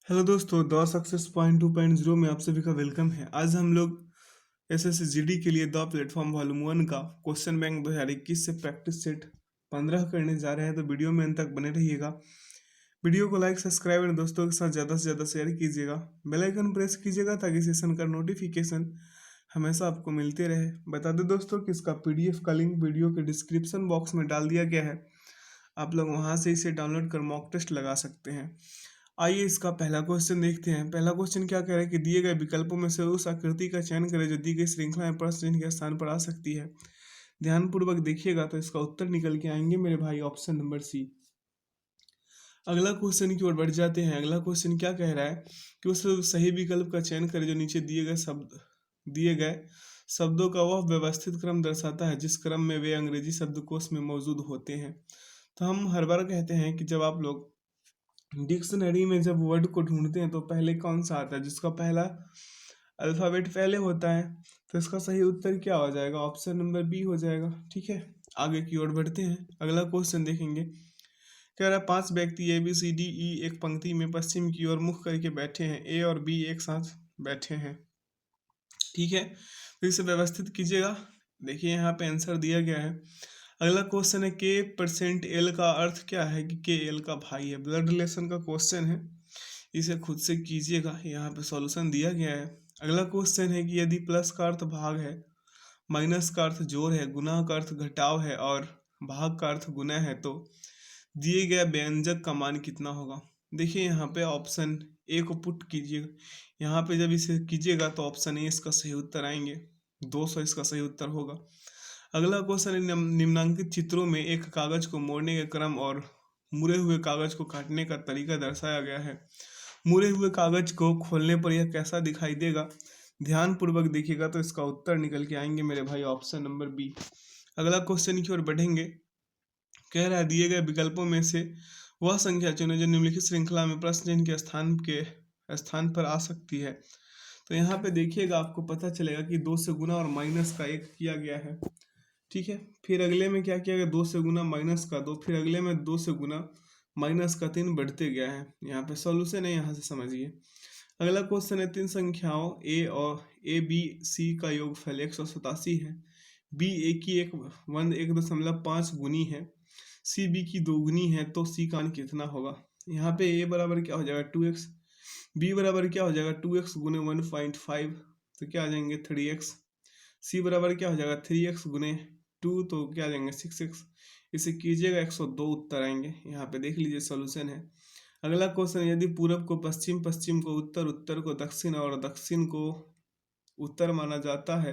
Hello दोस्तों, the success point 2.0 में आप सभी का वेलकम है। आज हम लोग एसएससी के लिए द प्लेटफॉर्म वॉल्यूम 1 का क्वेश्चन बैंक 2021 से प्रैक्टिस सेट 15 करने जा रहे हैं। तो वीडियो में अंत तक बने रहिएगा। वीडियो को लाइक, सब्सक्राइब और दोस्तों के साथ ज़्यादा से ज़्यादा शेयर कीजिएगा। बेल आइकन प्रेस कीजिएगा ताकि सेशन का नोटिफिकेशन हमेशा आपको मिलते रहे। बता दें दोस्तों कि इसका पीडीएफ का लिंक वीडियो के डिस्क्रिप्शन बॉक्स में डाल दिया गया है। आप लोग वहां से इसे डाउनलोड कर मॉक टेस्ट लगा सकते हैं। आइए इसका पहला क्वेश्चन देखते हैं। पहला क्वेश्चन क्या कह रहा है कि दिए गए विकल्पों में से उस आकृति का चयन करें जो दी गई श्रृंखला में प्रश्न चिन्ह के स्थान पर आ सकती है। ध्यानपूर्वक देखिएगा तो इसका उत्तर निकल के आएंगे मेरे भाई, ऑप्शन नंबर सी। अगला क्वेश्चन की ओर बढ़ जाते हैं। अगला क्वेश्चन क्या कह रहा है कि उस सही विकल्प का चयन करें जो नीचे दिए गए शब्दों का वह व्यवस्थित क्रम दर्शाता है जिस क्रम में वे अंग्रेजी शब्दकोश में मौजूद होते हैं। तो हम हर बार कहते हैं कि जब आप लोग डिक्शनरी में जब वर्ड को ढूंढते हैं तो पहले कौन सा आता है, जिसका पहला अल्फाबेट पहले होता है। तो इसका सही उत्तर क्या हो जाएगा? ऑप्शन नंबर बी हो जाएगा। ठीक है, आगे की ओर बढ़ते हैं। अगला क्वेश्चन देखेंगे। कह रहा है 5 व्यक्ति A B C D E एक पंक्ति में पश्चिम की ओर मुख करके बैठे हैं। ए और बी एक साथ बैठे हैं। ठीक है, फिर से व्यवस्थित कीजिएगा। देखिए यहाँ पे आंसर दिया गया है। अगला क्वेश्चन है के परसेंट एल का अर्थ क्या है कि के एल का भाई है। ब्लड रिलेशन का क्वेश्चन है, इसे खुद से कीजिएगा। यहाँ पे सॉल्यूशन दिया गया है। अगला क्वेश्चन है कि यदि प्लस का अर्थ भाग है, माइनस का अर्थ जोड़ है, गुना का अर्थ घटाव है और भाग का अर्थ गुना है तो दिए गए व्यंजक का मान कितना होगा। देखिए यहाँ पे ऑप्शन ए को पुट कीजिएगा। यहाँ पे जब इसे कीजिएगा तो ऑप्शन ए इसका सही उत्तर आएंगे। 200 इसका सही उत्तर होगा। अगला क्वेश्चन है निम्नांकित चित्रों में एक कागज को मोड़ने का क्रम और मुड़े हुए कागज को काटने का तरीका दर्शाया गया है। मुड़े हुए कागज को खोलने पर यह कैसा दिखाई देगा। ध्यान पूर्वक देखिएगा तो इसका उत्तर निकल के आएंगे मेरे भाई, ऑप्शन नंबर बी। अगला क्वेश्चन की ओर बढ़ेंगे। कह रहा है दिए गए विकल्पों में से वह संख्या चुने जो निम्नलिखित श्रृंखला में प्रश्न चिन्ह के स्थान पर आ सकती है। तो यहाँ पे देखिएगा, आपको पता चलेगा कि 2 से गुना और माइनस का 1 किया गया है। ठीक है, फिर अगले में क्या किया गया? 2 से गुना माइनस का 2, फिर अगले में 2 से गुना माइनस का 3 बढ़ते गया है। यहाँ पे सॉल्यूशन है, यहाँ से समझिए। अगला क्वेश्चन है 3 संख्याओं ए और ए बी सी का योगफल 187 है। बी ए की 1.5 गुनी है, सी बी की 2 गुनी है, तो सी का मान कितना होगा। यहाँ पे ए बराबर क्या हो जाएगा? 2x। बी बराबर क्या हो जाएगा? 2x गुने 1.5, तो क्या आ जाएंगे? 3x। सी बराबर क्या हो जाएगा? 3x गुने 2, तो क्या आ जाएंगे? 6x। इसे कीजिएगा 102 उत्तर आएंगे। यहाँ पे देख लीजिए सॉल्यूशन है। अगला क्वेश्चन, यदि पूरब को पश्चिम, पश्चिम को उत्तर, उत्तर को दक्षिण और दक्षिण को उत्तर माना जाता है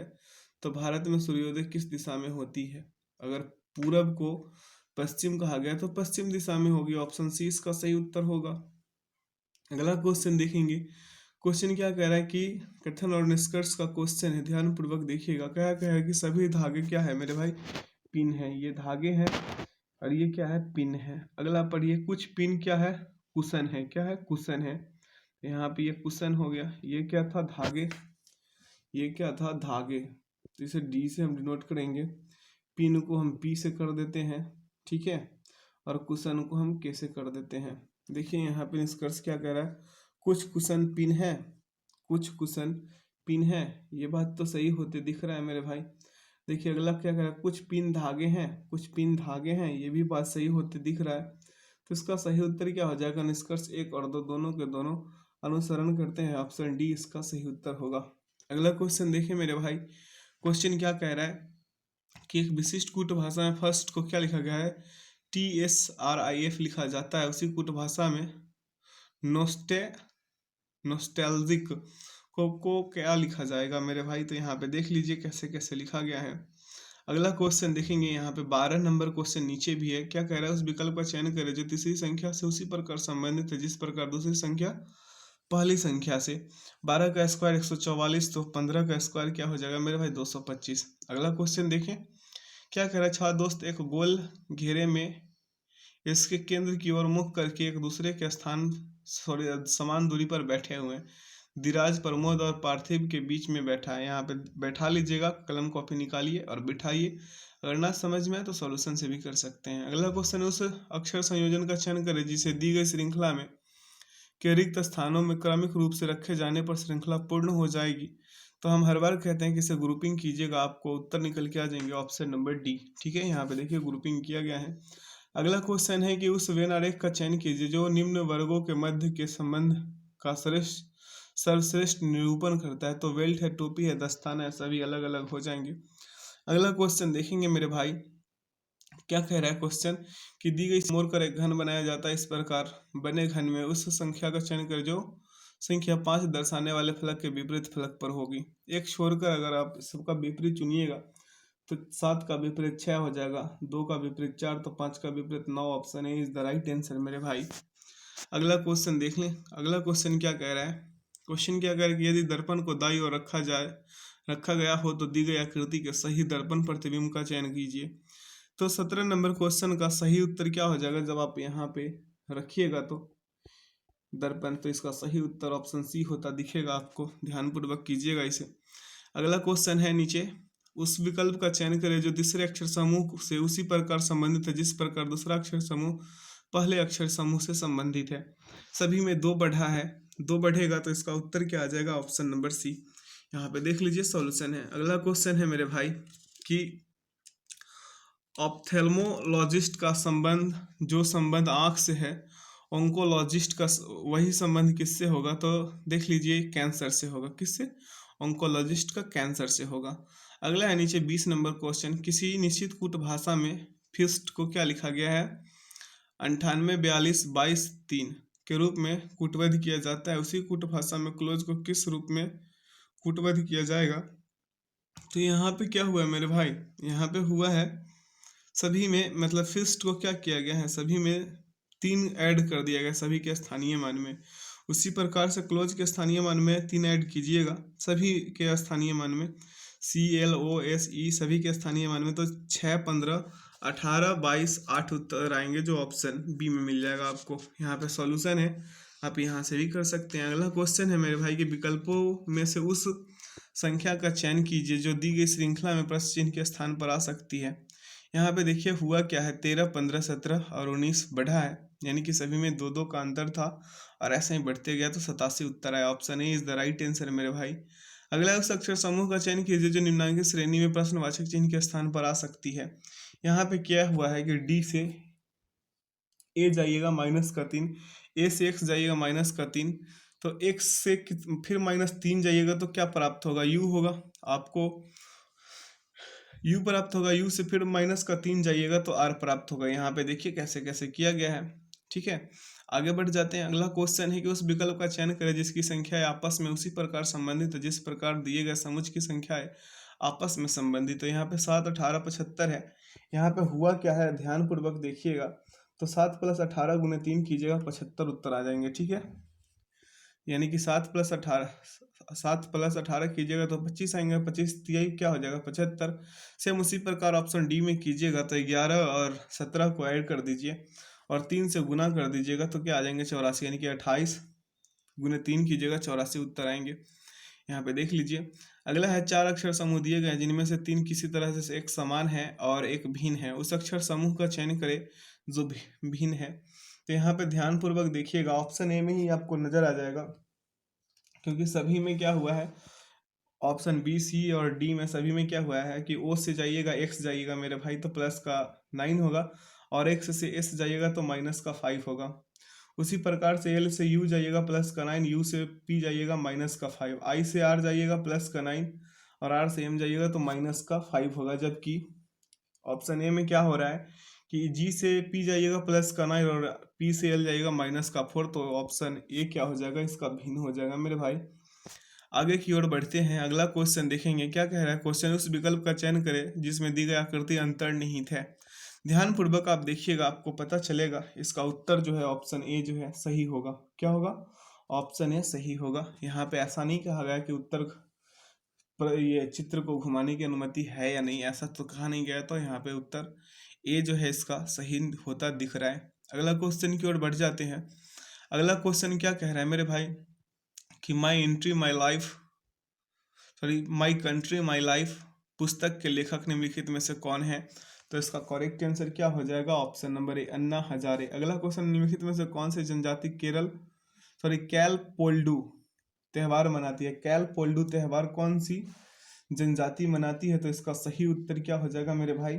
तो भारत में सूर्योदय किस दिशा में होती है। अगर पूरब को पश्चिम कहा गया तो पश्चिम दिशा में होगी। ऑप्शन सी इसका सही उत्तर होगा। अगला क्वेश्चन देखेंगे। क्वेश्चन क्या कह रहा है कि कथन और निष्कर्ष का क्वेश्चन है। ध्यान पूर्वक देखिएगा। क्या कह रहा है कि सभी धागे क्या है मेरे भाई? पिन है। ये धागे हैं और ये क्या है? पिन है। अगला पढ़िए, कुछ पिन क्या है? कुशन है। क्या है? कुशन है। यहाँ पे ये कुशन हो गया। ये क्या था? धागे। ये क्या था? धागे। तो इसे डी से हम डिनोट करेंगे, पिन को हम पी से कर देते हैं। ठीक है, और कुशन को हम के से कर देते हैं। देखिए यहाँ पे निष्कर्ष क्या कह रहा है? कुछ कुशन पिन है, कुछ कुशन पिन है। ये बात तो सही होते दिख रहा है मेरे भाई। देखिए अगला क्या कह रहा है? कुछ पिन धागे हैं, कुछ पिन धागे हैं। ये भी बात सही होते दिख रहा है। तो इसका सही उत्तर क्या हो जाएगा? निष्कर्ष 1 और 2 दोनों के दोनों अनुसरण करते हैं। ऑप्शन डी इसका सही उत्तर होगा। अगला क्वेश्चन देखिए मेरे भाई। क्वेश्चन क्या कह रहा है कि एक विशिष्ट कूट भाषा में फर्स्ट को क्या लिखा गया है? TSRIF लिखा जाता है। उसी कूट भाषा में नोस्टैल्जिक को क्या लिखा जाएगा मेरे भाई? तो यहाँ पे देख लीजिए कैसे कैसे लिखा गया है। अगला क्वेश्चन देखेंगे। यहाँ पे 12 नंबर क्वेश्चन नीचे भी है। क्या कह रहा है? उस विकल्प का चयन करें जो तीसरी संख्या से उसी प्रकार संबंधित है जिस प्रकार दूसरी संख्या पहली संख्या से। 12 का स्क्वायर 144, तो 15 का स्क्वायर क्या हो जाएगा मेरे भाई? 225। अगला क्वेश्चन देखें। क्या कह रहा है? 6 दोस्त एक गोल घेरे में इसके केंद्र की ओर मुख करके एक दूसरे के समान दूरी पर बैठे हुए हैं। धीराज, प्रमोद और पार्थिव के बीच में बैठा है। यहाँ पे बैठा लीजिएगा, कलम कॉपी निकालिए और बिठाइए। अगर ना समझ में आए तो सॉल्यूशन से भी कर सकते हैं। अगला क्वेश्चन है उस अक्षर संयोजन का चयन करें जिसे दी गई श्रृंखला में के रिक्त स्थानों में क्रमिक रूप से रखे जाने पर श्रृंखला पूर्ण हो जाएगी। तो हम हर बार कहते हैं कि इसे ग्रुपिंग कीजिएगा, आपको उत्तर निकल के आ जाएंगे ऑप्शन नंबर डी। ठीक है, यहाँ पे देखिए ग्रुपिंग किया गया है। अगला क्वेश्चन है कि उस वेन आरेख का चयन कीजिए जो निम्न वर्गों के मध्य के संबंध का सर्वश्रेष्ठ निरूपण करता है। तो बेल्ट है, टोपी है, दस्ताना है, सभी अलग अलग हो जाएंगे। अगला क्वेश्चन देखेंगे मेरे भाई, क्या कह रहा है क्वेश्चन कि दी गई मोड़ कर एक घन बनाया जाता है, इस प्रकार बने घन में उस संख्या का चयन कर जो संख्या 5 दर्शाने वाले फलक के विपरीत फलक पर होगी। एक छोड़कर अगर आप सबका विपरीत चुनिएगा तो 7 का विपरीत 6 हो जाएगा, 2 का विपरीत 4, तो 5 का विपरीत 9। Option A is the right answer मेरे भाई। अगला क्वेश्चन देख लें। अगला क्वेश्चन क्या कह रहा है, क्वेश्चन क्या कह रहा है कि यदि दर्पण को दाईं ओर रखा गया हो तो दी गई आकृति के सही दर्पण प्रतिबिंब का चयन कीजिए। तो 17 नंबर क्वेश्चन का सही उत्तर क्या हो जाएगा, जब आप यहाँ पे रखिएगा तो दर्पण, तो इसका सही उत्तर ऑप्शन सी होता दिखेगा आपको, ध्यानपूर्वक कीजिएगा इसे। अगला क्वेश्चन है नीचे, उस विकल्प का चयन करें जो तीसरे अक्षर समूह से उसी प्रकार संबंधित है जिस प्रकार दूसरा अक्षर समूह पहले अक्षर समूह से संबंधित है। सभी में 2 बढ़ा है, 2 बढ़ेगा तो इसका उत्तर क्या आ जाएगा, ऑप्शन नंबर सी। यहाँ पे देख लीजिए सॉल्यूशन है। अगला क्वेश्चन है मेरे भाई कि ऑप्थेल्मोलॉजिस्ट का संबंध, जो संबंध आँख से है, ऑन्कोलॉजिस्ट का वही संबंध किससे होगा, तो देख लीजिए कैंसर से होगा। किससे, ऑन्कोलॉजिस्ट का कैंसर से होगा। अगला है नीचे 20 नंबर क्वेश्चन, किसी निश्चित कूट भाषा में फिस्ट को क्या लिखा गया है, 98 42 22 3 के रूप में कूटबद्ध किया जाता है। उसी कूट भाषा में क्लोज को किस रूप में कूटबद्ध किया जाएगा। तो यहाँ पे क्या हुआ है मेरे भाई, यहाँ पे हुआ है सभी में, मतलब फिस्ट को क्या किया गया है, सभी में 3 ऐड कर दिया गया सभी के स्थानीय मान में। उसी प्रकार से क्लोज के स्थानीय मान में 3 ऐड कीजिएगा सभी के स्थानीय मान में, CLOSE सभी के स्थानीय मान में, तो 6 15 18 22 8 उत्तर आएंगे जो ऑप्शन बी में मिल जाएगा आपको। यहाँ पे सॉल्यूशन है, आप यहाँ से भी कर सकते हैं। अगला क्वेश्चन है मेरे भाई कि विकल्पों में से उस संख्या का चयन कीजिए जो दी गई श्रृंखला में प्रश्न चिन्ह के स्थान पर आ सकती है। यहाँ पे देखिए हुआ क्या है, 13 15 17 और 19 बढ़ा है, यानी कि सभी में 2 2 का अंतर था और ऐसा ही बढ़ते गया तो 87 उत्तर आया। Option A is the right answer मेरे भाई। अगला उस अक्षर समूह का चयन कीजिए जो निम्नलिखित श्रेणी में प्रश्नवाचक चिन्ह के स्थान पर आ सकती है। यहाँ पे क्या हुआ है कि डी से ए जाइएगा -3, ए से एक्स जाइएगा -3, तो एक्स से फिर -3 जाइएगा तो क्या प्राप्त होगा, यू होगा आपको, यू प्राप्त होगा। यू से फिर -3 जाइएगा तो आर प्राप्त होगा। यहाँ पे देखिए कैसे कैसे किया गया है। ठीक है, आगे बढ़ जाते हैं। अगला क्वेश्चन है कि उस विकल्प का चयन करें जिसकी संख्याएं आपस में उसी प्रकार संबंधित है जिस प्रकार दिए गए समुच्च की संख्याएं आपस में संबंधित। तो यहाँ पे 7 18 75 है। यहाँ पे हुआ क्या है, ध्यान पूर्वक देखिएगा, तो 7 + 18 × 3 कीजिएगा, 75 उत्तर आ जाएंगे। ठीक है, यानी कि 7 + 18 कीजिएगा तो 25 आएंगे, 25 तिहाई क्या हो जाएगा, 75। सेम उसी प्रकार ऑप्शन डी में कीजिएगा तो 11 और 17 को ऐड कर दीजिए और 3 से गुना कर दीजिएगा तो क्या आ जाएंगे, 84, यानी कि 28 × 3 कीजिएगा, 84 उत्तर आएंगे। यहाँ पे देख लीजिए। अगला है 4 अक्षर समूह दिए गए जिनमें से 3 किसी तरह से एक समान है और एक भिन्न है। उस अक्षर समूह का चयन करें जो भिन्न है। तो यहाँ पे ध्यान पूर्वक देखिएगा, ऑप्शन ए में ही आपको नजर आ जाएगा, क्योंकि सभी में क्या हुआ है, ऑप्शन बी सी और डी में सभी में क्या हुआ है कि ओ से जाइएगा एक्स जाइएगा मेरे भाई तो +9 होगा, और एक्स से एस जाइएगा तो -5 होगा। उसी प्रकार से एल से यू जाइएगा +9, यू से पी जाइएगा -5, आई से आर जाइएगा +9 और आर से एम जाइएगा तो -5 होगा। जबकि ऑप्शन ए में क्या हो रहा है कि जी से पी जाइएगा +9 और पी से एल जाइएगा -4, तो ऑप्शन ए क्या हो जाएगा, इसका भिन्न हो जाएगा मेरे भाई। आगे की ओर बढ़ते हैं। अगला क्वेश्चन देखेंगे क्या कह रहा है क्वेश्चन, उस विकल्प का चयन करें जिसमें दी गई आकृति अंतर्निहित है। ध्यान पूर्वक आप देखिएगा, आपको पता चलेगा इसका उत्तर जो है ऑप्शन ए जो है सही होगा। क्या होगा, ऑप्शन ए सही होगा। यहाँ पे ऐसा नहीं कहा गया कि उत्तर पर ये चित्र को घुमाने की अनुमति है या नहीं, ऐसा तो कहा नहीं गया, तो यहाँ पे उत्तर ए जो है इसका सही होता दिख रहा है। अगला क्वेश्चन की ओर बढ़ जाते हैं। अगला क्वेश्चन क्या कह रहा है मेरे भाई कि माई कंट्री माई लाइफ पुस्तक के लेखक निम्नलिखित में से कौन है। तो इसका करेक्ट आंसर क्या हो जाएगा, option number A Anna Hazare. अगला क्वेश्चन, निम्नलिखित में से कौन से जनजाति केरल सॉरी कैलपोल्डू त्यौहार मनाती है। कैलपोल्डू त्यौहार कौन सी जनजाति मनाती है? तो इसका सही उत्तर क्या हो जाएगा मेरे भाई?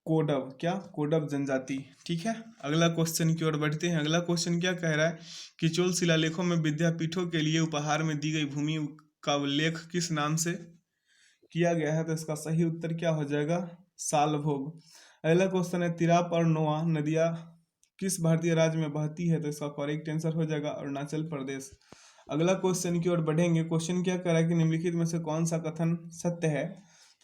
कोडव। क्या? कोडव जनजाति। ठीक है, अगला क्वेश्चन की ओर बढ़ते हैं। अगला क्वेश्चन क्या कह रहा है कि चोल शिलालेखों में विद्यापीठों के लिए उपहार में दी गई भूमि का उल्लेख किस नाम से किया गया है? तो इसका सही उत्तर क्या हो जाएगा? सालभोग। अगला क्वेश्चन है तिराप और नोआ नदियाँ किस भारतीय राज्य में बहती है? तो इसका करेक्ट आंसर हो जाएगा अरुणाचल प्रदेश। अगला क्वेश्चन की ओर बढ़ेंगे। क्वेश्चन क्या कह रहा है कि निम्नलिखित में से कौन सा कथन सत्य है?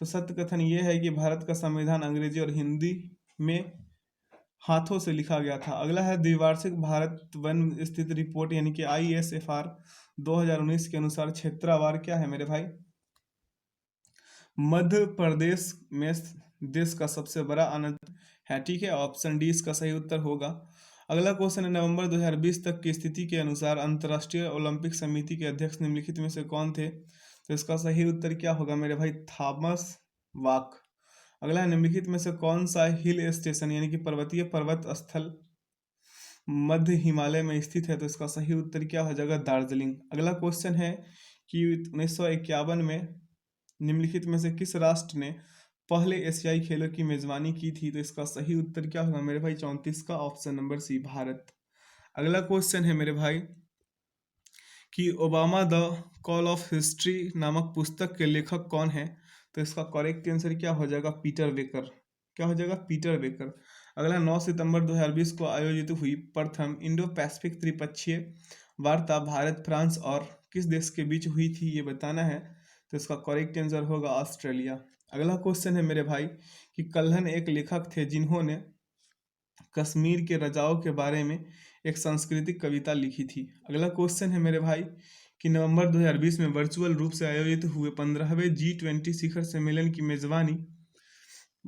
तो सत्य कथन ये है कि भारत का संविधान अंग्रेजी और हिंदी में हाथों से लिखा गया था। अगला है द्विवार्षिक भारत वन स्थिति रिपोर्ट यानी कि ISFR 2019 के अनुसार क्षेत्रवार क्या है मेरे भाई? मध्य प्रदेश में देश का सबसे बड़ा आनंद है। ठीक है, ऑप्शन डी इसका सही उत्तर होगा। अगला क्वेश्चन है नवंबर 2020 तक की स्थिति के अनुसार अंतर्राष्ट्रीय ओलंपिक समिति के अध्यक्ष निम्नलिखित में से कौन थे? तो इसका सही उत्तर क्या होगा मेरे भाई? थॉमस वाक। अगला है निम्नलिखित में से कौन सा हिल स्टेशन यानी कि पर्वतीय पर्वत स्थल मध्य हिमालय में स्थित है? तो इसका सही उत्तर क्या हो जाएगा? दार्जिलिंग। अगला क्वेश्चन है कि 1951 में निम्नलिखित में से किस राष्ट्र ने पहले एशियाई खेलों की मेजबानी की थी? तो इसका सही उत्तर क्या होगा मेरे भाई? 34 का ऑप्शन नंबर सी भारत। अगला क्वेश्चन है मेरे भाई कि Obama the call of history नामक पुस्तक के लेखक कौन है? तो इसका करेक्ट आंसर क्या हो जाएगा? Peter baker. क्या हो जाएगा? Peter baker. अगला 9 सितंबर 2020 को आयोजित हुई प्रथम इंडो पैसिफिक त्रिपक्षीय वार्ता भारत फ्रांस और किस देश के बीच हुई थी ये बताना है। तो इसका करेक्ट आंसर होगा ऑस्ट्रेलिया। अगला क्वेश्चन है मेरे भाई कि कल्हन एक लेखक थे जिन्होंने कश्मीर के राजाओं के बारे में एक सांस्कृतिक कविता लिखी थी। अगला क्वेश्चन है मेरे भाई कि नवंबर 2020 में वर्चुअल रूप से आयोजित हुए 15वें G20 शिखर सम्मेलन की मेजबानी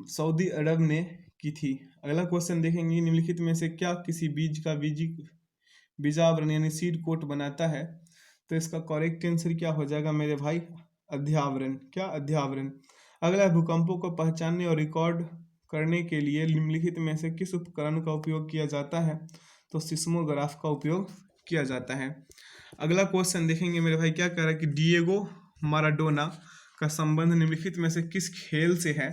सऊदी अरब ने की थी। अगला क्वेश्चन देखेंगे निम्नलिखित में से क्या किसी बीज का बीजावरण यानी सीड कोट बनाता है? तो इसका करेक्ट आंसर क्या हो जाएगा मेरे भाई? अध्यावरण। क्या? अध्यावरण। अगला है भूकंपों को पहचानने और रिकॉर्ड करने के लिए निम्नलिखित में से किस उपकरण का उपयोग किया जाता है? तो सिस्मोग्राफ का उपयोग किया जाता है। अगला क्वेश्चन देखेंगे मेरे भाई क्या कह रहा है कि डिएगो माराडोना का संबंध निम्नलिखित में से किस खेल से है?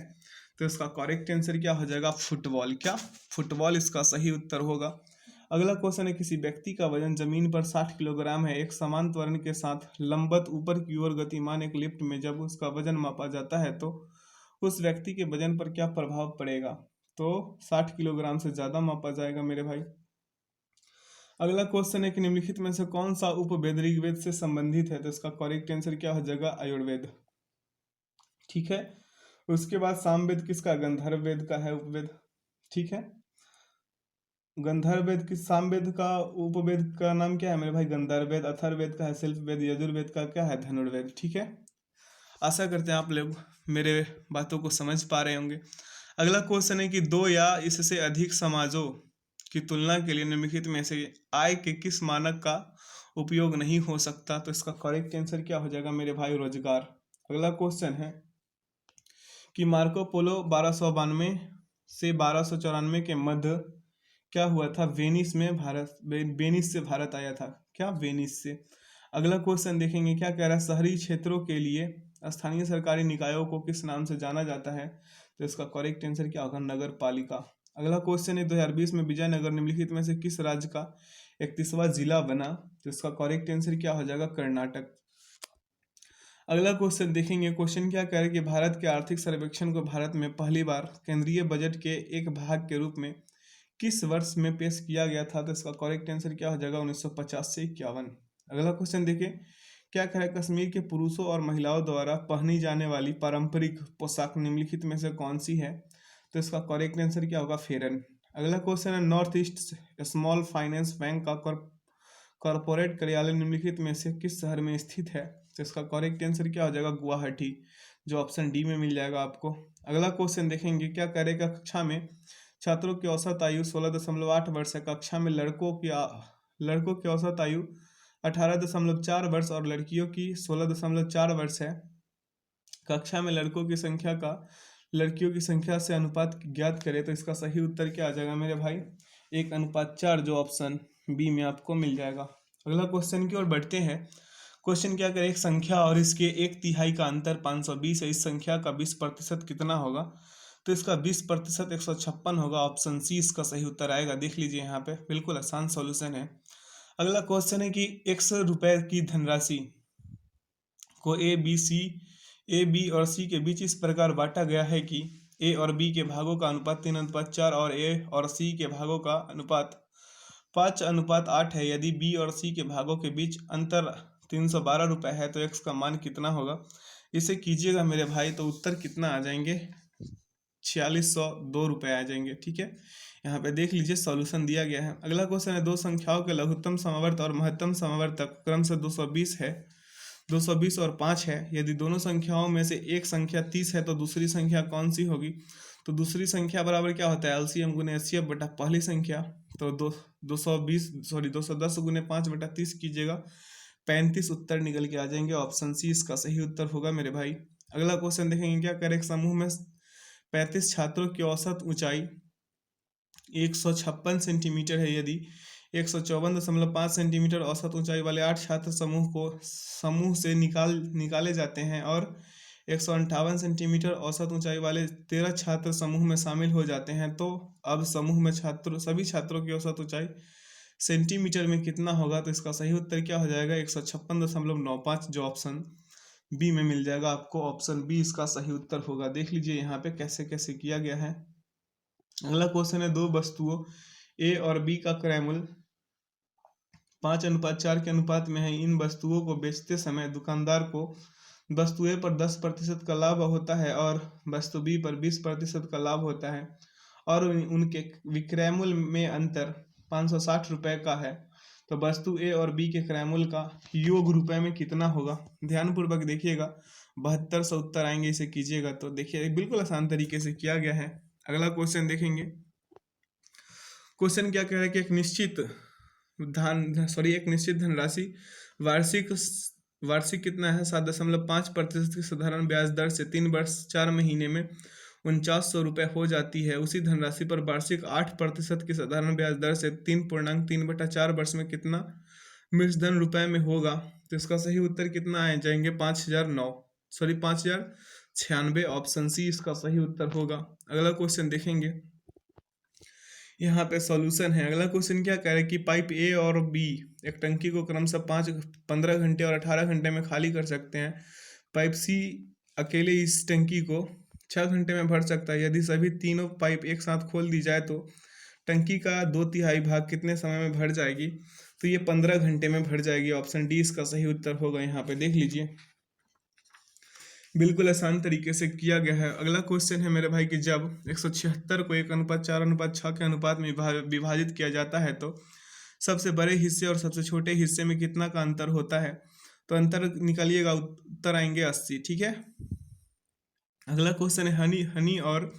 तो इसका करेक्ट आंसर क्या हो जाएगा? फुटबॉल। क्या? फुटबॉल इसका सही उत्तर होगा। अगला क्वेश्चन है किसी व्यक्ति का वजन जमीन पर 60 किलोग्राम है। एक समान त्वरण के साथ लंबवत ऊपर की ओर गतिमान एक लिफ्ट में जब उसका वजन मापा जाता है तो उस व्यक्ति के वजन पर क्या प्रभाव पड़ेगा? तो 60 किलोग्राम से ज्यादा मापा जाएगा मेरे भाई। अगला क्वेश्चन है कि निम्नलिखित में से कौन सा उपवेद ऋग्वेद से संबंधित है? तो इसका करेक्ट आंसर क्या हो जाएगा? आयुर्वेद। ठीक है, उसके बाद सामवेद किसका? गंधर्व वेद का है उपवेद। ठीक है, गंधर्व वेद किस सामवेद का उपवेद का नाम क्या है मेरे भाई? गंधर्व वेद। अथर्ववेद का है शिल्पवेद। यजुर्वेद का क्या है? धनुर्वेद। ठीक है, आशा करते हैं आप लोग मेरे बातों को समझ पा रहे होंगे। अगला क्वेश्चन है कि दो या इससे अधिक समाजों की तुलना के लिए निम्नलिखित में से आय के किस मानक का उपयोग नहीं हो सकता? तो इसका करेक्ट आंसर क्या हो जाएगा मेरे भाई? रोजगार। अगला क्वेश्चन है कि मार्को पोलो 1292 से 1294 के मध्य क्या हुआ था? वेनिस से भारत आया था। क्या? वेनिस से। अगला क्वेश्चन देखेंगे क्या कह रहा है शहरी क्षेत्रों के लिए स्थानीय सरकारी निकायों को किस नाम से जाना जाता है? तो इसका करेक्ट आंसर क्या होगा? नगर पालिका। अगला क्वेश्चन है 2020 में विजयनगर निम्नलिखित में से किस राज्य का 31वां जिला बना? तो इसका करेक्ट आंसर क्या हो जाएगा? कर्नाटक। अगला क्वेश्चन देखेंगे। क्वेश्चन क्या कह रहा है कि भारत के आर्थिक सर्वेक्षण को भारत में पहली बार केंद्रीय बजट के एक भाग के रूप में किस वर्ष में पेश किया गया था? तो इसका करेक्ट आंसर क्या हो जाएगा? 1950 से 51। अगला क्वेश्चन देखिए क्या कह रहा है कश्मीर के पुरुषों और महिलाओं द्वारा पहनी जाने वाली पारंपरिक पोशाक निम्नलिखित में से कौन सी है? तो इसका करेक्ट आंसर क्या होगा? फेरन। अगला क्वेश्चन है north east small finance bank का कॉर्पोरेट कार्यालय निम्नलिखित में से किस शहर में स्थित है? तो इसका करेक्ट आंसर क्या हो जाएगा? गुवाहाटी, जो ऑप्शन डी में मिल जाएगा आपको। अगला क्वेश्चन देखेंगे क्या करेगा कक्षा में छात्रों की औसत आयु 16.8 वर्ष है। कक्षा में लड़कों की औसत आयु 18.4 वर्ष और लड़कियों की 16.4 वर्ष है। कक्षा में लड़कों की संख्या का लड़कियों की संख्या से अनुपात ज्ञात करें तो इसका सही उत्तर क्या आ जाएगा मेरे भाई? 1:4, जो ऑप्शन बी में आपको मिल जाएगा। अगला क्वेश्चन की ओर बढ़ते हैं। क्वेश्चन क्या करें, एक संख्या और इसके एक तिहाई का अंतर 520 है, इस संख्या का 20% कितना होगा? तो इसका 20% 156 होगा। ऑप्शन सी इसका सही उत्तर आएगा। देख लीजिए यहाँ पे बिल्कुल आसान सॉल्यूशन है। अगला क्वेश्चन है कि 100 रुपए की धनराशि को ए बी और सी के बीच इस प्रकार बांटा गया है कि ए और बी के भागों का अनुपात 3:4 और ए और सी के भागों का अनुपात 5:8 है। यदि बी और सी के भागों के बीच अंतर 312 रुपये है तो एक्स का मान कितना होगा? इसे कीजिएगा मेरे भाई, तो उत्तर कितना आ जाएंगे? 4602 रुपये आ जाएंगे। ठीक है, यहाँ पे देख लीजिए सॉल्यूशन दिया गया है। अगला क्वेश्चन है, दो संख्याओं के लघुत्तम समावर्त और महत्तम समावर्तक क्रम से 220 है, 220 और 5 है। यदि दोनों संख्याओं में से एक संख्या 30 है तो दूसरी संख्या कौन सी होगी? तो दूसरी संख्या बराबर क्या होता है? एलसीएम गुने एचसीएफ बटा पहली संख्या। तो 210 गुने 5/30 कीजिएगा, 35 उत्तर निकल के आ जाएंगे। ऑप्शन सी इसका सही उत्तर होगा मेरे भाई। अगला क्वेश्चन देखेंगे, क्या करें, एक समूह में 35 छात्रों की औसत ऊंचाई 156 सेंटीमीटर है। यदि 154.5 सेंटीमीटर औसत ऊंचाई वाले 8 छात्र समूह से निकाले जाते हैं और 158 सेंटीमीटर औसत ऊंचाई वाले 13 छात्र समूह में शामिल हो जाते हैं, तो अब समूह में सभी छात्रों की औसत ऊंचाई सेंटीमीटर में कितना होगा? तो इसका सही उत्तर क्या हो जाएगा? 156.95, जो ऑप्शन बी में मिल जाएगा आपको। ऑप्शन बी इसका सही उत्तर होगा। देख लीजिए यहाँ पे कैसे कैसे किया गया है। अगला क्वेश्चन है, दो वस्तुओं ए और बी का क्रय मूल्य 5:4 के अनुपात में है। इन वस्तुओं को बेचते समय दुकानदार को वस्तु ए पर 10% का लाभ होता है और वस्तु बी पर 20% का लाभ होता है और उनके विक्रय मूल्य में अंतर 560 रुपये का है। तो वस्तु ए और बी के क्रय मूल्य का योग रुपए में कितना होगा? ध्यानपूर्वक देखिएगा, 7200 उत्तर आएंगे इसे कीजिएगा। तो देखिए बिल्कुल आसान तरीके से किया गया है। अगला क्वेश्चन देखेंगे। क्वेश्चन क्या कह रहा है कि एक निश्चित धनराशि वार्षिक कितना है? 7.5% की साधारण ब्याज दर से 3 वर्ष 4 महीने में 4900 रुपये हो जाती है। उसी धनराशि पर वार्षिक 8% की साधारण ब्याज दर से 3.3/4 वर्ष में कितना मूलधन रुपए में होगा? तो इसका सही उत्तर कितना आ जाएंगे? 5096। ऑप्शन सी इसका सही उत्तर होगा। अगला क्वेश्चन देखेंगे, यहाँ पे सॉल्यूशन है। अगला क्वेश्चन क्या कह रहा है कि पाइप ए और बी एक टंकी को क्रमशः 15 घंटे और 18 घंटे में खाली कर सकते हैं। पाइप सी अकेले इस टंकी को 6 घंटे में भर सकता है। यदि सभी तीनों पाइप एक साथ खोल दी जाए तो टंकी का 2/3 भाग कितने समय में भर जाएगी? तो ये 15 घंटे में भर जाएगी। ऑप्शन डी इसका सही उत्तर होगा। यहाँ पे देख लीजिए बिल्कुल आसान तरीके से किया गया है। अगला क्वेश्चन है मेरे भाई कि जब 176 को 1:4:6 के अनुपात में विभाजित किया जाता है तो सबसे बड़े हिस्से और सबसे छोटे हिस्से में कितना का अंतर होता है? तो अंतर निकालिएगा, उत्तर आएंगे 80। ठीक है, अगला क्वेश्चन है, हनी और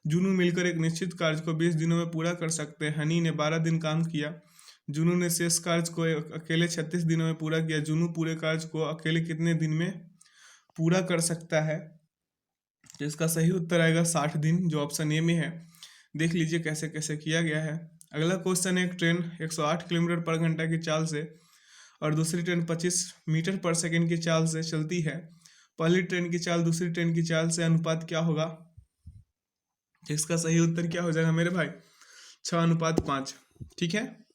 जुनू मिलकर एक निश्चित कार्य को 20 दिनों में पूरा कर सकते हैं। हनी ने 12 दिन काम किया, जुनू ने शेष कार्य को अकेले 36 दिनों में पूरा किया। जुनू पूरे कार्य को अकेले कितने दिन में पूरा कर सकता है? तो इसका सही उत्तर आएगा 60 दिन, जो ऑप्शन ए में है। देख लीजिए कैसे कैसे किया गया है। अगला क्वेश्चन है, एक ट्रेन 108 किलोमीटर पर घंटा की चाल से और दूसरी ट्रेन 25 मीटर पर सेकंड की चाल से चलती है। पहली ट्रेन की चाल दूसरी ट्रेन की चाल से अनुपात क्या होगा? इसका सही उत्तर क्या हो जाएगा मेरे भाई? 6:5। ठीक है,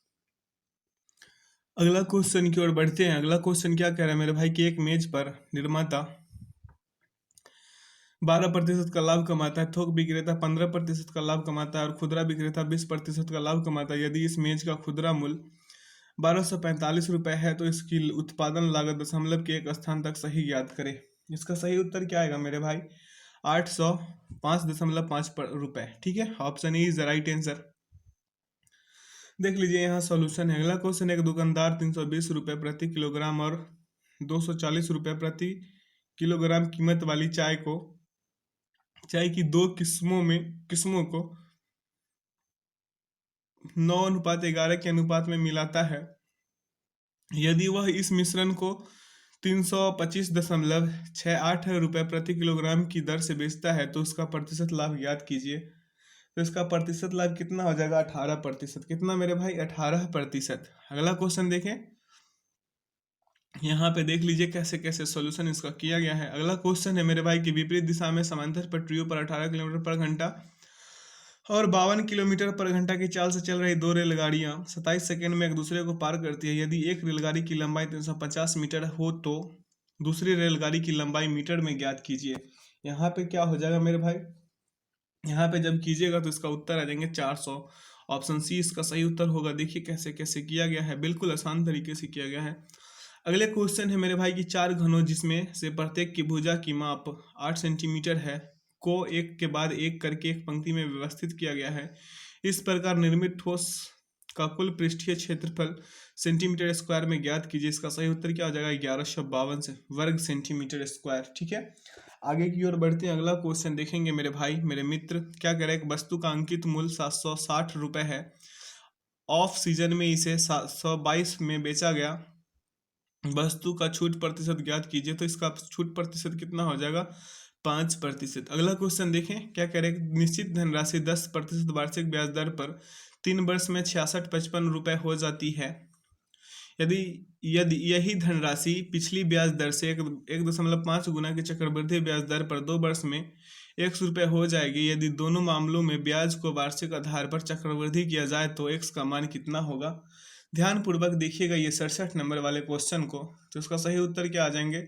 अगला क्वेश्चन की ओर बढ़ते हैं। अगला क्वेश्चन क्या कह रहा है मेरे भाई कि एक मेज पर निर्माता 12% का लाभ कमाता है, थोक विक्रेता 15% का लाभ कमाता है और खुदरा विक्रेता 20% का लाभ कमाता है। यदि इस मेज का खुदरा मूल्य 1245 रुपये है तो इसकी उत्पादन लागत दशमलव के एक स्थान तक सही ज्ञात करें। इसका सही उत्तर क्या आएगा मेरे भाई? 805.5 रुपये। ठीक है, option E is the right answer. देख लीजिए यहाँ सॉल्यूशन है। अगला क्वेश्चन है, एक दुकानदार 320 रुपये प्रति किलोग्राम और 240 रुपये प्रति किलोग्राम कीमत वाली चाय की दो किस्मों को 9:11 के अनुपात में मिलाता है। यदि वह इस मिश्रण को 325.68 रुपये प्रति किलोग्राम की दर से बेचता है तो उसका प्रतिशत लाभ ज्ञात कीजिए। तो इसका प्रतिशत लाभ कितना हो जाएगा? 18%। कितना मेरे भाई? 18%। अगला क्वेश्चन देखें, यहाँ पे देख लीजिए कैसे कैसे सॉल्यूशन इसका किया गया है। अगला क्वेश्चन है मेरे भाई कि विपरीत दिशा में समांतर पटरियों पर 18 किलोमीटर पर घंटा और 52 किलोमीटर पर घंटा की चाल से चल रही दो रेलगाड़ियां 27 सेकंड में एक दूसरे को पार करती है। यदि एक रेलगाड़ी की लंबाई 350 मीटर हो तो दूसरी रेलगाड़ी की लंबाई मीटर में ज्ञात कीजिए। यहाँ पे क्या हो जाएगा मेरे भाई, यहाँ पे जब कीजिएगा तो इसका उत्तर आ जाएंगे 400। ऑप्शन सी इसका सही उत्तर होगा। देखिए कैसे कैसे किया गया है, बिल्कुल आसान तरीके से किया गया है। अगले क्वेश्चन है मेरे भाई कि चार घनों जिसमें से प्रत्येक की भुजा की माप 8 सेंटीमीटर है को एक के बाद एक करके एक पंक्ति में व्यवस्थित किया गया है। इस प्रकार निर्मित ठोस का कुल पृष्ठीय क्षेत्रफल सेंटीमीटर स्क्वायर में ज्ञात कीजिए। इसका सही उत्तर क्या हो जाएगा, 1152 से वर्ग सेंटीमीटर स्क्वायर। ठीक है, आगे की ओर बढ़ते हैं। अगला क्वेश्चन देखेंगे मेरे भाई मेरे मित्र, क्या कह रहे हैं, वस्तु का अंकित मूल्य 760 रुपये है, ऑफ सीजन में इसे 722 में बेचा गया, वस्तु का छूट प्रतिशत ज्ञात कीजिए। तो इसका छूट प्रतिशत कितना हो जाएगा, 5%। अगला क्वेश्चन देखें, क्या कह रहे हैं, निश्चित धनराशि 10% वार्षिक ब्याज दर पर 3 वर्ष में 6655 रुपये हो जाती है। यदि यदि यही धनराशि पिछली ब्याज दर से 1.5 गुना के चक्रवृद्धि ब्याज दर पर 2 वर्ष में 100 रुपये हो जाएगी। यदि दोनों मामलों में ब्याज को वार्षिक आधार पर चक्रवृद्धि किया जाए तो एक्स का मान कितना होगा। ध्यान पूर्वक देखिएगा ये 67 नंबर वाले क्वेश्चन को। तो इसका सही उत्तर क्या आ जाएंगे,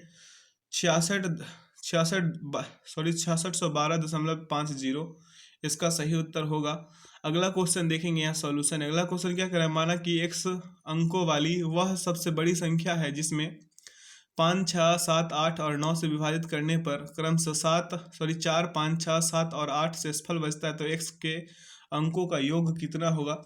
6612.50 इसका सही उत्तर होगा। अगला क्वेश्चन देखेंगे, यहाँ सॉल्यूशन। अगला क्वेश्चन क्या करें, माना कि x अंकों वाली वह सबसे बड़ी संख्या है जिसमें 5, 6, 7, 8 और 9 से विभाजित करने पर क्रमशः 4, 5, 6, 7 और 8 से फल बचता है। तो x के अंकों का योग कितना होगा।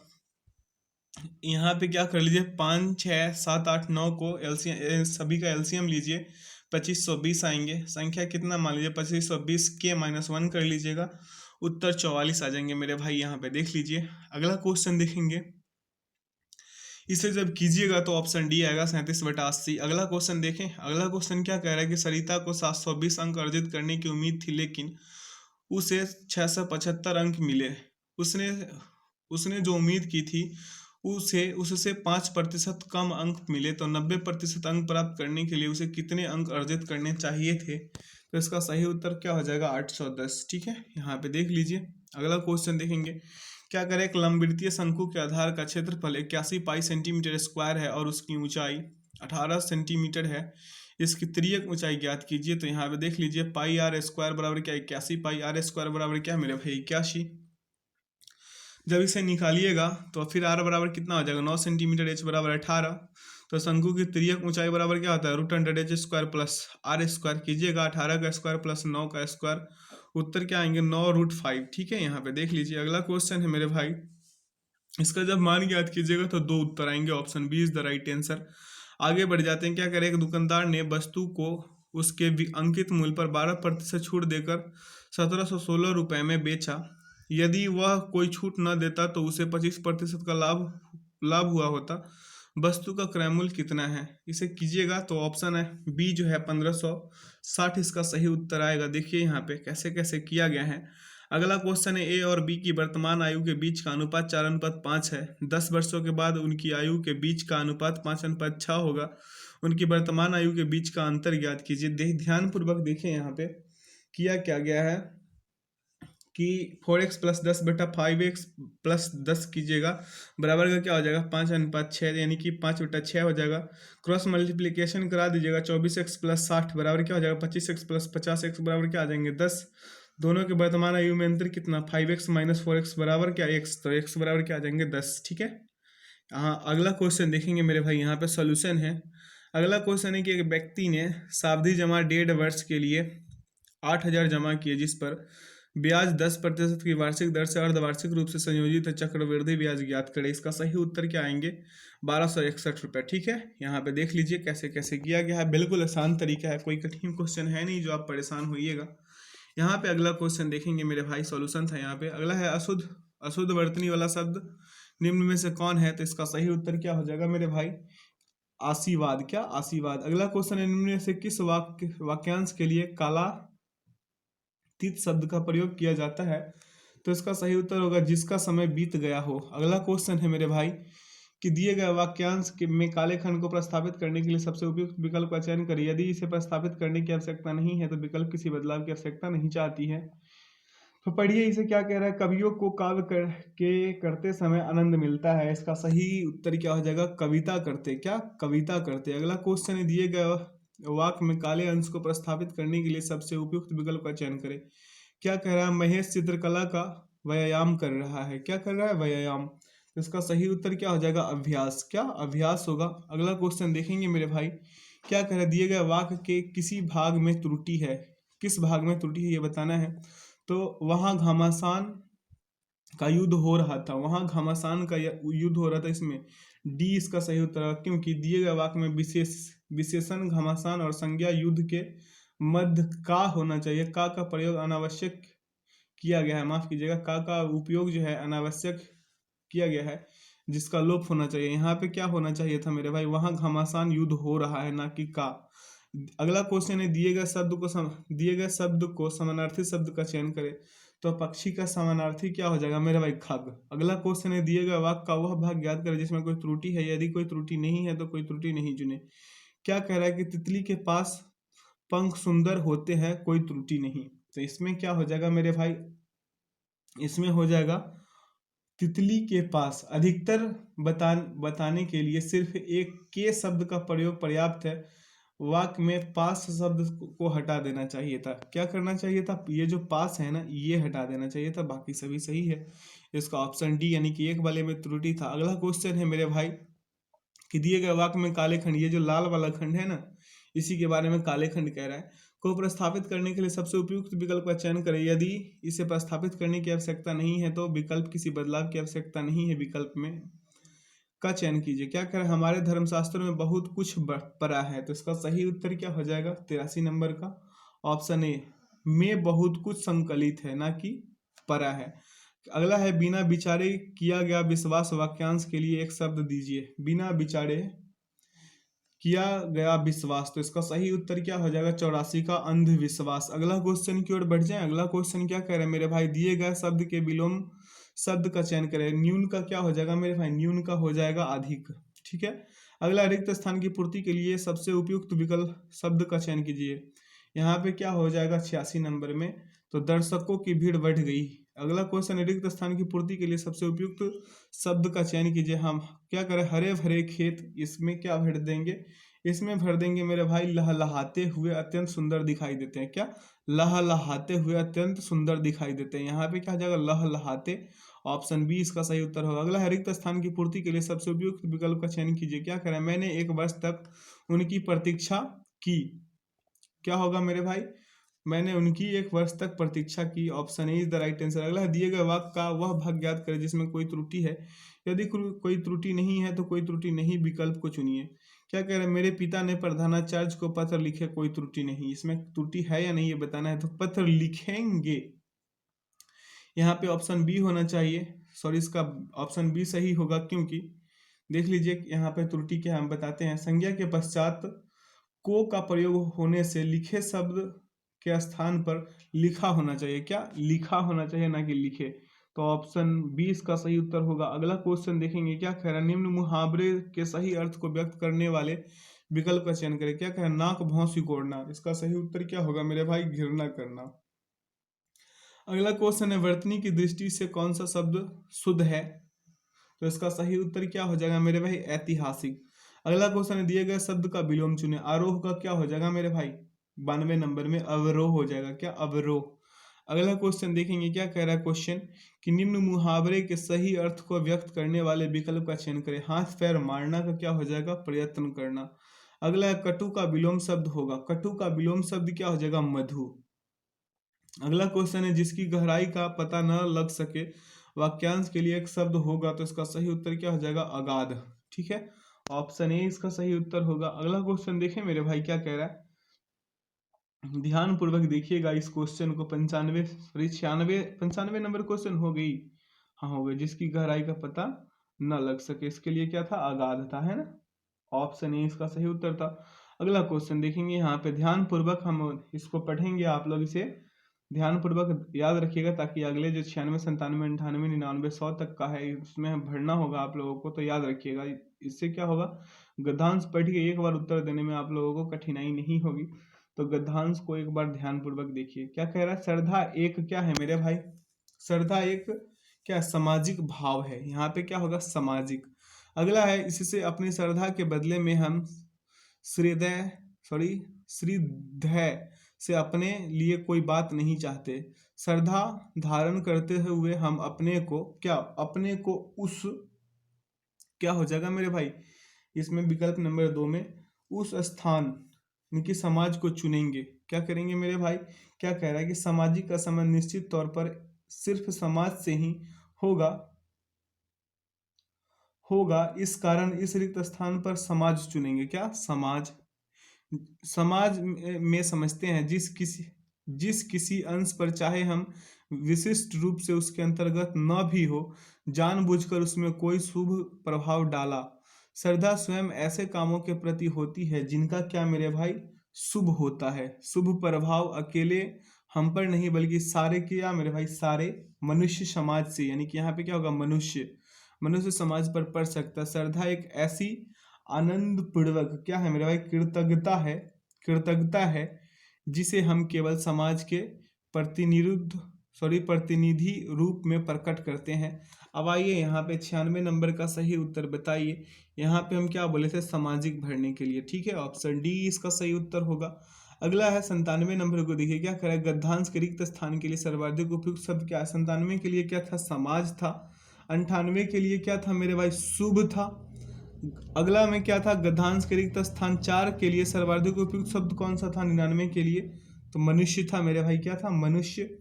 यहाँ पे क्या कर लीजिए, 5, 6, 7, 8, 9 को एलसीएम, सभी का एलसीएम लीजिए, 2520 आएंगे। संख्या कितना मान लीजिए, 2520 के -1 कर लीजिएगा, उत्तर 44 आ जाएंगे मेरे भाई। यहाँ पे देख लीजिए। अगला क्वेश्चन देखेंगे, इसे जब कीजिएगा तो ऑप्शन डी आएगा 37/80। अगला क्वेश्चन देखें। अगला क्वेश्चन क्या कह रहा है कि सरिता को 720 अंक अर्जित करने की उम्मीद थी, लेकिन उसे 675 अंक मिले। उसने उसने जो उम्मीद की थी उससे 5% कम अंक मिले। तो 90% अंक प्राप्त करने के लिए उसे कितने अंक अर्जित करने चाहिए थे। तो इसका सही उत्तर क्या हो जाएगा, 810। ठीक है, यहाँ पे देख लीजिए। अगला क्वेश्चन देखेंगे, क्या करें, एक लंबवृत्तीय शंकु के आधार का क्षेत्रफल 81 पाई सेंटीमीटर स्क्वायर है और उसकी ऊंचाई 18 सेंटीमीटर है। इसकी तिर्यक ऊंचाई ज्ञात कीजिए। तो यहाँ पे देख लीजिए, पाई आर स्क्वायर बराबर क्या, 81 पाई आर स्क्वायर बराबर क्या मेरे भाई, 81। जब इसे निकालिएगा तो फिर आर बराबर कितना हो जाएगा, 9 सेंटीमीटर, एच बराबर 18। तो शंकु की तिर्यक ऊंचाई बराबर क्या होता है, √100 H square plus R square कीजिएगा, 18 का स्क्वायर प्लस 9 का स्क्वायर, उत्तर क्या आएंगे, 9√5। ठीक है, यहाँ पे देख लीजिए। अगला क्वेश्चन है मेरे भाई, इसका जब मान ज्ञात कीजिएगा तो 2 उत्तर आएंगे, option B is the right answer. आगे बढ़ जाते हैं। क्या करें, एक दुकानदार ने वस्तु को उसके अंकित मूल्य पर 12% छूट देकर 1716 रुपये में बेचा। यदि वह कोई छूट न देता तो उसे 25% का लाभ हुआ होता। वस्तु का क्रय मूल्य कितना है। इसे कीजिएगा तो ऑप्शन है बी जो है 1560 इसका सही उत्तर आएगा। देखिए यहाँ पे कैसे कैसे किया गया है। अगला क्वेश्चन है, ए और बी की वर्तमान आयु के बीच का अनुपात 4:5 है। 10 वर्षों के बाद उनकी आयु के बीच का अनुपात 5:6 होगा। उनकी वर्तमान आयु के बीच का अंतर ज्ञात कीजिए। ध्यान पूर्वक देखिए यहाँ पे किया क्या गया है कि 4x + 10/5x + 10 कीजिएगा, बराबर का क्या हो जाएगा, 5:6, यानी कि 5/6 हो जाएगा। क्रॉस मल्टीप्लीकेशन करा दीजिएगा, 24x + 60 बराबर क्या हो जाएगा, 25x + 50x बराबर क्या आ जाएंगे, 10। दोनों के वर्तमान आयु में अंतर कितना, 5x - 4x बराबर क्या, x। तो x बराबर क्या आ जाएंगे, 10। ठीक है, हाँ अगला क्वेश्चन देखेंगे मेरे भाई, यहाँ पे सोल्यूशन है। अगला क्वेश्चन है कि एक व्यक्ति ने सावधि जमा 1.5 वर्ष के लिए 8000 जमा किए, जिस पर ब्याज 10% की वार्षिक दर से अर्धवार्षिक रूप से संयोजित है। चक्रवृद्धि ब्याज ज्ञात करें। इसका सही उत्तर क्या आएंगे, 1261 रुपये। ठीक है, यहाँ पे देख लीजिए कैसे कैसे किया गया है, बिल्कुल आसान तरीका है, कोई कठिन क्वेश्चन है नहीं जो आप परेशान होइएगा। यहाँ पे अगला क्वेश्चन देखेंगे मेरे भाई, सॉल्यूशन था यहाँ पे। अगला है अशुद्ध वर्तनी वाला शब्द निम्न में से कौन है। तो इसका सही उत्तर क्या हो जाएगा मेरे भाई, आशीवाद। क्या, आशीवाद। अगला क्वेश्चन है, निम्न में से किस वाक्यांश के लिए काला तीत शब्द का प्रयोग किया जाता है। तो इसका सही उत्तर होगा, जिसका समय बीत गया हो। अगला क्वेश्चन है मेरे भाई कि दिए गए वाक्यांश में काले खंड को प्रस्तावित करने के लिए सबसे उपयुक्त विकल्प का चयन करें। यदि इसे प्रस्तावित करने की आवश्यकता नहीं है तो विकल्प किसी बदलाव की आवश्यकता नहीं चाहती है। तो पढ़िए इसे क्या कह रहा है। कवियों को काव्य के करते समय आनंद मिलता है। इसका सही उत्तर क्या हो जाएगा, कविता करते। क्या, कविता करते। अगला क्वेश्चन है, दिए गए वाक्य में काले अंश को प्रस्तावित करने के लिए सबसे उपयुक्त विकल्प का चयन करें। क्या कह रहा है, महेश चित्रकला का व्यायाम कर रहा है। क्या कर रहा है, व्यायाम। तो इसका सही उत्तर क्या हो जाएगा, अभ्यास। क्या, अभ्यास होगा। अगला क्वेश्चन देखेंगे मेरे भाई, क्या कह रहा है, दिए गए वाक्य के किसी भाग में त्रुटि है। किस भाग में त्रुटि है ये बताना है। तो वहां घमासान का युद्ध हो रहा था। वहां घमासान का युद्ध हो रहा था, इसमें डी इसका सही उत्तर है। क्योंकि दिए गए वाक्य में विशेषण घमासान और संज्ञा युद्ध के मध्य का होना चाहिए। का प्रयोग अनावश्यक किया गया है, माफ कीजिएगा, का उपयोग जो है अनावश्यक किया गया है, जिसका लोप होना चाहिए। यहाँ पे क्या होना चाहिए था मेरे भाई, वहां घमासान युद्ध हो रहा है, ना कि का। अगला क्वेश्चन है, दिए गए शब्द को समानार्थी शब्द का चयन करें। तो पक्षी का समानार्थी क्या हो जाएगा मेरे भाई, खग। अगला क्वेश्चन है, दिए गए वाक्य का वह भाग ज्ञात करें जिसमें कोई त्रुटि है। यदि कोई त्रुटि नहीं है तो कोई त्रुटि नहीं चुने। क्या कह रहा है कि तितली के पास पंख सुंदर होते हैं, कोई त्रुटि नहीं। तो इसमें क्या हो जाएगा मेरे भाई, इसमें हो जाएगा तितली के पास। अधिकतर बताने के लिए सिर्फ एक के शब्द का प्रयोग पर्याप्त है। वाक्य में पास शब्द को हटा देना चाहिए था। क्या करना चाहिए था, ये जो पास है ना ये हटा देना चाहिए था, बाकी सभी सही है। इसका ऑप्शन डी यानी कि एक वाले में त्रुटि था। अगला क्वेश्चन है मेरे भाई कि दिए गए वाक्य में काले खंड, ये जो लाल वाला खंड है ना इसी के बारे में काले खंड कह रहा है, को प्रस्तावित करने के लिए सबसे उपयुक्त विकल्प का चयन करें। यदि इसे प्रस्तावित करने की आवश्यकता नहीं है तो विकल्प किसी बदलाव की आवश्यकता नहीं है, विकल्प में का चयन कीजिए। क्या करें, हमारे धर्मशास्त्रों में बहुत कुछ पड़ा है। तो इसका सही उत्तर क्या हो जाएगा, 83 नंबर का ऑप्शन ए में बहुत कुछ संकलित है, ना कि पड़ा है। अगला है, बिना विचारे किया गया विश्वास वाक्यांश के लिए एक शब्द दीजिए। बिना विचारे किया गया विश्वास। तो इसका सही उत्तर क्या हो जाएगा, 84 का अंधविश्वास। अगला क्वेश्चन की ओर बढ़ जाए। अगला क्वेश्चन क्या कह रहे हैं मेरे भाई, दिए गए शब्द के विलोम शब्द का चयन करें। न्यून का क्या हो जाएगा मेरे भाई, न्यून का हो जाएगा अधिक। ठीक है। अगला, रिक्त स्थान की पूर्ति के लिए सबसे उपयुक्त विकल्प शब्द का चयन कीजिए। यहाँ पे क्या हो जाएगा 86 नंबर में, तो दर्शकों की भीड़ बढ़ गई। अगला क्वेश्चन, रिक्त स्थान की पूर्ति के लिए सबसे उपयुक्त शब्द का चयन कीजिए। हम क्या करें, हरे भरे खेत, इसमें क्या भर देंगे, इसमें भर देंगे मेरे भाई लहलहाते हुए अत्यंत सुंदर दिखाई देते हैं। क्या, लहलहाते हुए अत्यंत सुंदर दिखाई देते हैं। यहाँ पे क्या हो जाएगा, लहलहाते। ऑप्शन बी इसका सही उत्तर होगा। अगला है, रिक्त स्थान की पूर्ति के लिए सबसे उपयुक्त विकल्प का चयन कीजिए। क्या करें, मैंने एक वर्ष तक उनकी प्रतीक्षा की। क्या होगा मेरे भाई, मैंने उनकी एक वर्ष तक प्रतीक्षा की। Option A is the right answer. अगला, दिए गए वाक्य का वह भाग ज्ञात करें जिसमें कोई त्रुटि है। यदि कोई त्रुटि नहीं है तो कोई त्रुटि नहीं विकल्प को चुनिए। क्या कह रहे हैं, मेरे पिता ने प्रधानाचार्य को पत्र लिखे, कोई त्रुटि नहीं। इसमें त्रुटि है या नहीं ये बताना है, तो पत्र लिखेंगे। यहाँ पे ऑप्शन बी होना चाहिए, सॉरी इसका ऑप्शन बी सही होगा, क्योंकि देख लीजिए यहाँ पे त्रुटि क्या हम बताते हैं। संज्ञा के पश्चात को का प्रयोग होने से लिखे शब्द के स्थान पर लिखा होना चाहिए। क्या, लिखा होना चाहिए, ना कि लिखे। तो ऑप्शन बी इसका सही उत्तर होगा। अगला क्वेश्चन देखेंगे, क्या कह रहा है, निम्न मुहावरे के सही अर्थ को व्यक्त करने वाले विकल्प का चयन करें। क्या कह रहा है, नाक भौं सिकोड़ना। इसका सही उत्तर क्या होगा मेरे भाई, घृणा करना। अगला क्वेश्चन है, वर्तनी की दृष्टि से कौन सा शब्द शुद्ध है। तो इसका सही उत्तर क्या हो जाएगा मेरे भाई, ऐतिहासिक। अगला क्वेश्चन है, दिए गए शब्द का विलोम चुने। आरोह का क्या हो जाएगा मेरे भाई, 92 नंबर में अवरोह हो जाएगा। क्या, अवरोह। अगला क्वेश्चन देखेंगे, क्या कह रहा है क्वेश्चन कि निम्न मुहावरे के सही अर्थ को व्यक्त करने वाले विकल्प का चयन करें। हाथ पैर मारना का क्या हो जाएगा, प्रयत्न करना। अगला, कटु का विलोम शब्द होगा। कटु का विलोम शब्द क्या हो जाएगा, मधु। अगला क्वेश्चन है, जिसकी गहराई का पता न लग सके वाक्यांश के लिए एक शब्द होगा। तो इसका सही उत्तर क्या हो जाएगा, अगाध। ठीक है, ऑप्शन ए इसका सही उत्तर होगा। अगला क्वेश्चन देखें मेरे भाई, क्या कह रहा है, ध्यान पूर्वक देखिएगा इस क्वेश्चन को। 95 नंबर क्वेश्चन हो गई, हाँ हो गई। जिसकी गहराई का पता न लग सके, इसके लिए क्या था, अगाध था, है ना। ऑप्शन ए इसका सही उत्तर था। अगला क्वेश्चन देखेंगे, यहाँ पे ध्यान पूर्वक हम इसको पढ़ेंगे, आप लोग इसे ध्यानपूर्वक याद रखिएगा, ताकि अगले जो 96, 97, 98, 99, 100 तक का है उसमें भरना होगा आप लोगों को, तो याद रखिएगा। इससे क्या होगा, गद्यांश पढ़ के एक बार उत्तर देने में आप लोगों को कठिनाई नहीं होगी। तो गद्यांश को एक बार ध्यानपूर्वक देखिए। क्या कह रहा है, श्रद्धा एक क्या है मेरे भाई, श्रद्धा एक क्या सामाजिक भाव है। यहाँ पे क्या होगा, सामाजिक। अगला है, इससे अपनी श्रद्धा के बदले में हम श्रद्धेय श्रद्धेय से अपने लिए कोई बात नहीं चाहते। श्रद्धा धारण करते हुए हम अपने को क्या, अपने को उस क्या हो जाएगा मेरे भाई, इसमें विकल्प नंबर 2 में उस स्थान यानी कि समाज को चुनेंगे। क्या करेंगे मेरे भाई, क्या कह रहा है कि सामाजिक का संबंध निश्चित तौर पर सिर्फ समाज से ही होगा होगा इस कारण इस रिक्त स्थान पर समाज चुनेंगे। क्या, समाज। समाज में समझते हैं जिस किसी अंश पर चाहे हम विशिष्ट रूप से उसके अंतर्गत न भी हो, जानबूझकर उसमें कोई शुभ प्रभाव डाला। श्रद्धा स्वयं ऐसे कामों के प्रति होती है जिनका क्या मेरे भाई, शुभ होता है। शुभ प्रभाव अकेले हम पर नहीं बल्कि सारे क्या मेरे भाई, सारे मनुष्य समाज से, यानी कि यहाँ पे क्या होगा, मनुष्य समाज पर पड़ सकता है। श्रद्धा एक ऐसी आनंद पूर्वक क्या है मेरे भाई, कृतज्ञता है जिसे हम केवल समाज के प्रतिनिधि रूप में प्रकट करते हैं। अब आइए यहाँ पे 96 नंबर का सही उत्तर बताइए। यहाँ पे हम क्या बोले थे, सामाजिक भरने के लिए, ठीक है, ऑप्शन डी इसका सही उत्तर होगा। अगला है 97 नंबर को देखिए, क्या करें, गद्यांश के रिक्त स्थान के लिए सर्वाधिक उपयुक्त शब्द क्या है। 97 के लिए क्या था, समाज था। 98 के लिए क्या था मेरे भाई, शुभ था। अगला में क्या था, गद्यांश के रिक्त स्थान 4 के लिए सर्वाधिक उपयुक्त शब्द कौन सा था, 99 के लिए, तो मनुष्य था मेरे भाई, क्या था, मनुष्य।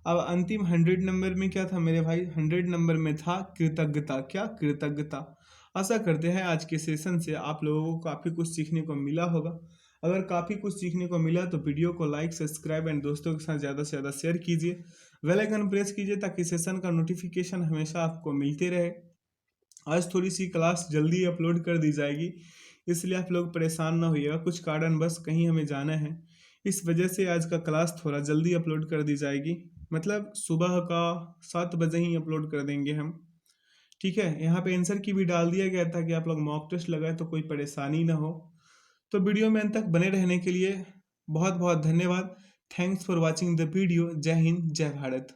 अब अंतिम 100 नंबर में क्या था मेरे भाई, 100 नंबर में था कृतज्ञता। क्या, कृतज्ञता। आशा करते हैं आज के सेशन से आप लोगों को काफ़ी कुछ सीखने को मिला होगा। अगर काफ़ी कुछ सीखने को मिला तो वीडियो को लाइक, सब्सक्राइब एंड दोस्तों के साथ ज़्यादा से ज़्यादा शेयर कीजिए। बेल आइकन प्रेस कीजिए ताकि सेशन का नोटिफिकेशन हमेशा आपको मिलते रहे। आज थोड़ी सी क्लास जल्दी अपलोड कर दी जाएगी, इसलिए आप लोग परेशान ना होइएगा। कुछ कारण बस कहीं हमें जाना है, इस वजह से आज का क्लास थोड़ा जल्दी अपलोड कर दी जाएगी। मतलब सुबह का 7 बजे ही अपलोड कर देंगे हम, ठीक है। यहाँ पे आंसर की भी डाल दिया गया था कि आप लोग मॉक टेस्ट लगाए तो कोई परेशानी ना हो। तो वीडियो में अंत तक बने रहने के लिए बहुत बहुत धन्यवाद। Thanks for watching the video. जय हिंद, जय भारत।